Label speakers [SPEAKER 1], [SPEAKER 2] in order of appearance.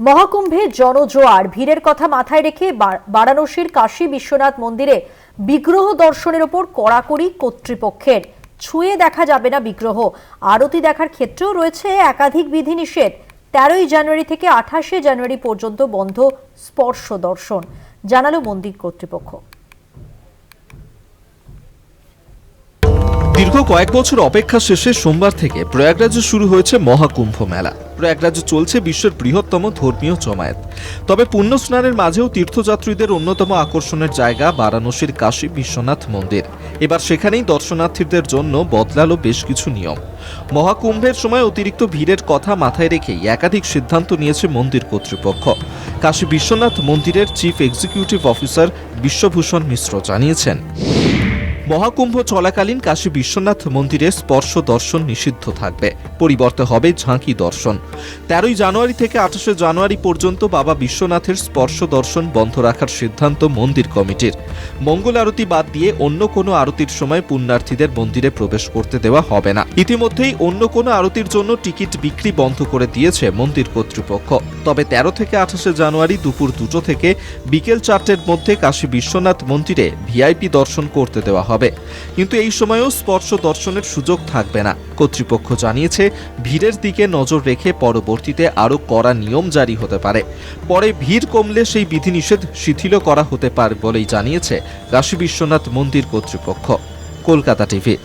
[SPEAKER 1] মহাকুম্ভে জনজোয়ার, ভিড়ের কথা মাথায় রেখে বারাণসীর কাশী বিশ্বনাথ মন্দিরে বিগ্রহ দর্শনের ওপর কড়াকড়ি কর্তৃপক্ষের। ছুঁয়ে দেখা যাবে না বিগ্রহ। আরতি দেখার ক্ষেত্রেও রয়েছে একাধিক বিধিনিষেধ। 13ই জানুয়ারি থেকে 28শে জানুয়ারি পর্যন্ত বন্ধ স্পর্শ দর্শন, জানালো মন্দির কর্তৃপক্ষ।
[SPEAKER 2] দীর্ঘ কয়েক বছর অপেক্ষা শেষে সোমবার থেকে প্রয়াগরাজে শুরু হয়েছে মহাকুম্ভ মেলা। প্রয়াগরাজে চলছে বিশ্বের বৃহত্তম ধর্মীয় জমায়েত। তবে পুণ্য স্নানের মাঝেও তীর্থযাত্রীদের অন্যতম আকর্ষণের জায়গা বারাণসীর কাশী বিশ্বনাথ মন্দির। এবার সেখানেই দর্শনার্থীদের জন্য বদলালো বেশ কিছু নিয়ম। মহাকুম্ভের সময় অতিরিক্ত ভিড়ের কথা মাথায় রেখেই একাধিক সিদ্ধান্ত নিয়েছে মন্দির কর্তৃপক্ষ। কাশী বিশ্বনাথ মন্দিরের চিফ এক্সিকিউটিভ অফিসার বিশ্বভূষণ মিশ্র জানিয়েছেন, মহাকুম্ভ চলাকালীন কাশী বিশ্বনাথ মন্দিরে স্পর্শ দর্শন নিষিদ্ধ থাকবে। পরিবর্তে হবে ঝাঁকি দর্শন। 13ই জানুয়ারি থেকে 28শে জানুয়ারি পর্যন্ত বাবা বিশ্বনাথের স্পর্শ দর্শন বন্ধ রাখার সিদ্ধান্ত মন্দির কমিটির। মঙ্গল আরতি বাদ দিয়ে অন্য কোনো আরতির সময় পুণ্যার্থীদের মন্দিরে প্রবেশ করতে দেওয়া হবে না। ইতিমধ্যেই অন্য কোনো আরতির জন্য টিকিট বিক্রি বন্ধ করে দিয়েছে মন্দির কর্তৃপক্ষ। তবে 13 থেকে 28শে জানুয়ারি দুপুর 2টো থেকে বিকেল 4টের মধ্যে কাশী বিশ্বনাথ মন্দিরে ভিআইপি দর্শন করতে দেওয়া হবে। কিন্তু এই সময়েও স্পর্শ দর্শনের সুযোগ থাকবে না। কর্তৃপক্ষ জানিয়েছে, ভিড়ের দিকে নজর রেখে পরবর্তীতে আরও কড়া নিয়ম জারি হতে পারে। পরে ভিড় কমলে সেই বিধিনিষেধ শিথিল করা হতে পারে বলেই জানিয়েছে কাশী বিশ্বনাথ মন্দির কর্তৃপক্ষ। কলকাতা টিভি।